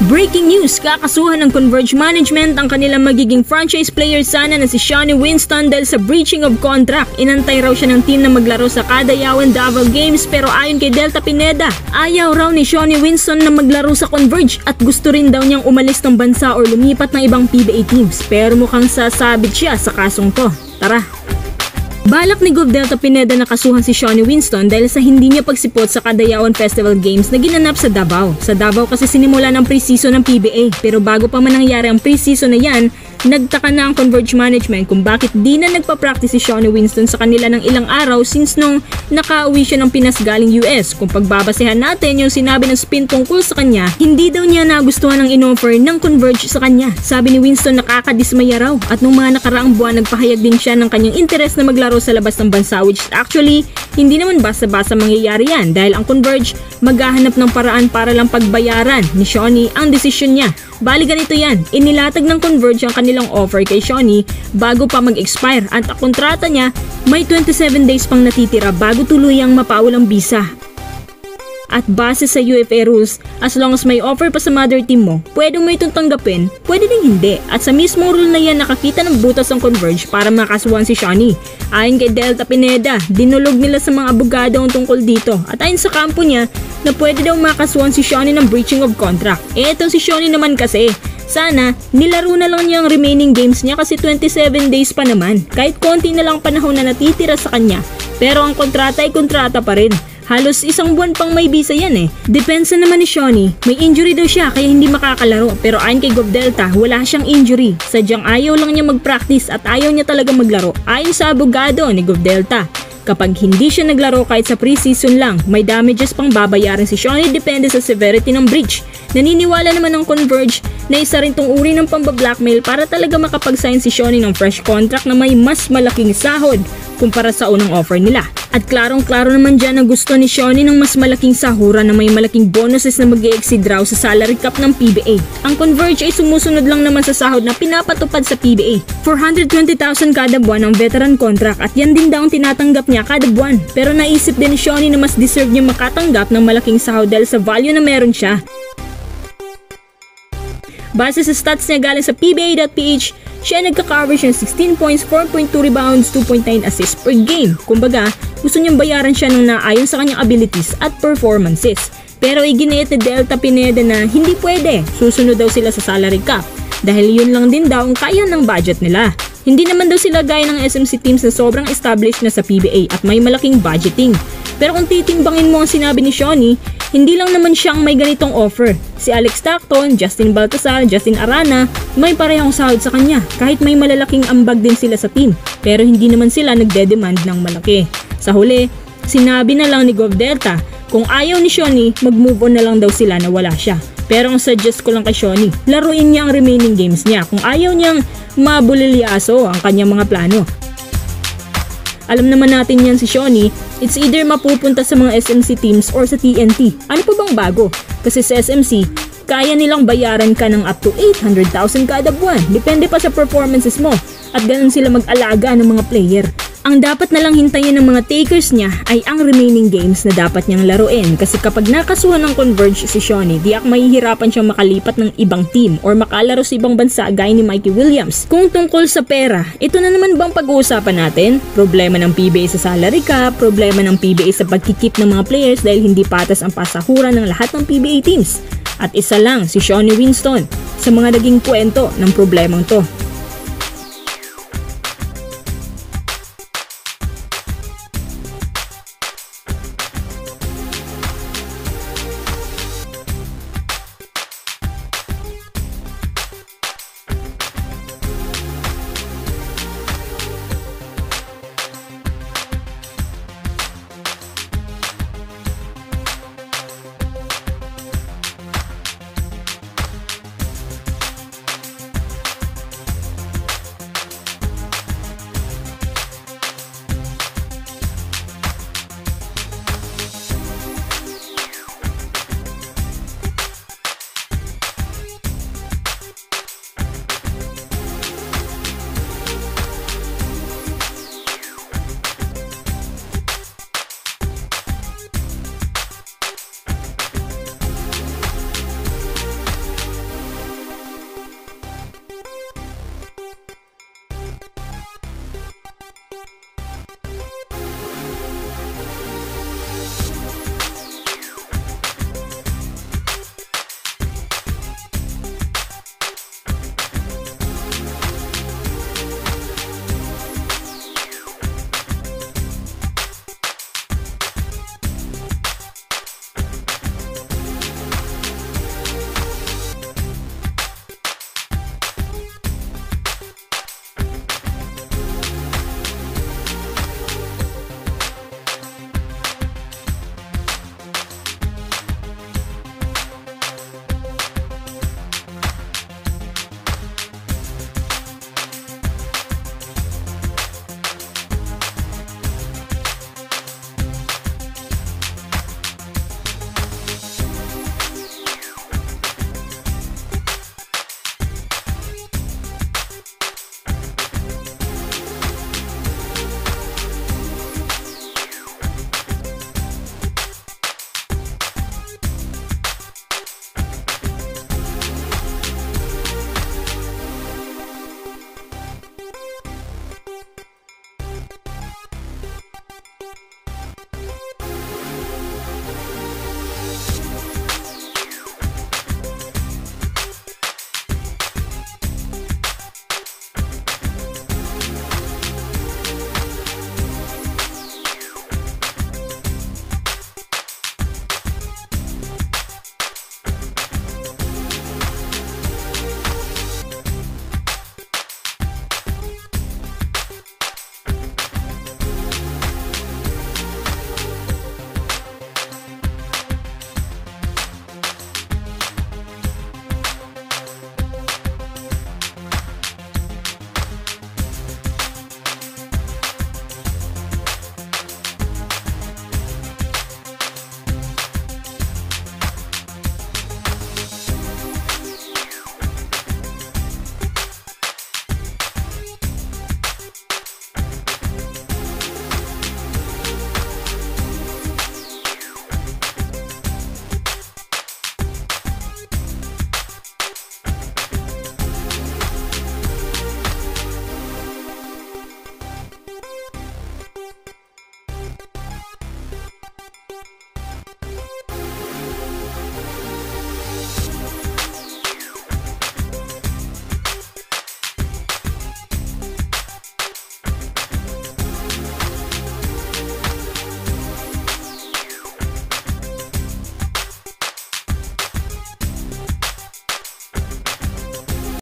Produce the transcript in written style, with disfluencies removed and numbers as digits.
Breaking news, kakasuhan ng Converge Management ang kanilang magiging franchise player sana na si Shawnee Winston dahil sa breaching of contract. Inantay raw siya ng team na maglaro sa Cagayawan Davao Games pero ayon kay Delta Pineda, ayaw raw ni Shawnee Winston na maglaro sa Converge at gusto rin daw niyang umalis ng bansa o lumipat ng ibang PBA teams. Pero mukhang sasabit siya sa kasong to. Tara! Balak ni Gov Delta Pineda na kasuhan si Shawnee Winston dahil sa hindi niya pagsipot sa Cagayawan Festival Games na ginanap sa Davao. Sa Davao kasi sinimula ng pre-season ng PBA pero bago pa man nangyari ang pre-season na yan, nagtaka na ang Converge Management kung bakit di na nagpa-practice si Shawnee Winston sa kanila ng ilang araw since nung nakauwi siya ng Pinas galing US. Kung pagbabasehan natin yung sinabi ng spin tungkol sa kanya, hindi daw niya nagustuhan ang in-offer ng Converge sa kanya. Sabi ni Winston nakakadismaya raw at nung mga nakaraang buwan nagpahayag din siya ng kanyang interes na maglaro sa labas ng bansa which actually hindi naman basta-basta mangyayari yan dahil ang Converge maghahanap ng paraan para lang pagbayaran ni Shawnee ang desisyon niya. Bali ganito yan, inilatag ng Converge ang kanilang offer kay Shawnee bago pa mag-expire at ang kontrata niya may 27 days pang natitira bago tuluyang mapawal ang visa. At base sa UFA rules, as long as may offer pa sa mother team mo, pwede mo itong tanggapin, pwede din hindi. At sa mismong rule na yan nakakita ng butas ang Converge para makasuhan si Shawnee. Ayon kay Delta Pineda, dinulog nila sa mga abogado ang tungkol dito. At ayon sa kampo niya, na pwede daw makasuhan si Shawnee ng breaching of contract. Eto si Shawnee naman kasi, sana nilaro na lang niya ang remaining games niya kasi 27 days pa naman. Kahit konti na lang panahon na natitira sa kanya. Pero ang kontrata ay kontrata pa rin. Halos isang buwan pang may visa yan eh. Depensa naman ni Shawnee, may injury daw siya kaya hindi makakalaro. Pero ayon kay Gov Delta, wala siyang injury. Sadyang ayaw lang niya mag-practice at ayaw niya talaga maglaro. Ayon sa abogado ni Gov Delta, kapag hindi siya naglaro kahit sa pre-season lang, may damages pang babayaran si Shawnee depende sa severity ng breach. Naniniwala naman ng Converge na isa rin tong uri ng pambablackmail para talaga makapag-sign si Shawnee ng fresh contract na may mas malaking sahod kumpara sa unang offer nila. At klarong-klaro naman dyan na gusto ni Shawnee ng mas malaking sahura na may malaking bonuses na mag-e-exceed raw sa salary cap ng PBA. Ang Converge ay sumusunod lang naman sa sahod na pinapatupad sa PBA. 420,000 kada buwan ang veteran contract at yan din daw ang tinatanggap niya kada buwan. Pero naisip din ni Shawnee na mas deserve niya makatanggap ng malaking sahod dahil sa value na meron siya. Base sa stats niya galing sa PBA.ph, siya nagka-coverage ng 16 points, 4.2 rebounds, 2.9 assists per game. Kumbaga, gusto niyang bayaran siya ng naayon sa kanyang abilities at performances. Pero iginiit ni Delta Pineda na hindi pwede, susunod daw sila sa salary cap. Dahil yun lang din daw ang kaya ng budget nila. Hindi naman daw sila gaya ng SMC teams na sobrang established na sa PBA at may malaking budgeting. Pero kung titimbangin mo ang sinabi ni Shawnee, hindi lang naman siyang may ganitong offer. Si Alex Tacton, Justin Baltasar, Justin Arana, may parehong sahod sa kanya kahit may malalaking ambag din sila sa team. Pero hindi naman sila nagde-demand ng malaki. Sa huli, sinabi na lang ni Gov Delta, kung ayaw ni Shawnee, mag-move on na lang daw sila na wala siya. Pero ang suggest ko lang kay Shawnee, laruin niya ang remaining games niya kung ayaw niyang mabulilyaso ang kanyang mga plano. Alam naman natin yan si Shawnee, it's either mapupunta sa mga SMC teams or sa TNT. Ano pa bang bago? Kasi sa SMC, kaya nilang bayaran ka ng up to 800,000 kada buwan. Depende pa sa performances mo at ganun sila mag-alaga ng mga player. Ang dapat na lang hintayin ng mga takers niya ay ang remaining games na dapat niyang laruin kasi kapag nakasuhan ng Converge si Shawnee, diak mahihirapan siyang makalipat ng ibang team or makalaro sa ibang bansa gaya ni Mikey Williams. Kung tungkol sa pera, ito na naman bang pag-uusapan natin? Problema ng PBA sa salary cap, problema ng PBA sa pagkikip ng mga players dahil hindi patas ang pasahuran ng lahat ng PBA teams. At isa lang si Shawnee Winston sa mga naging kwento ng problemang to.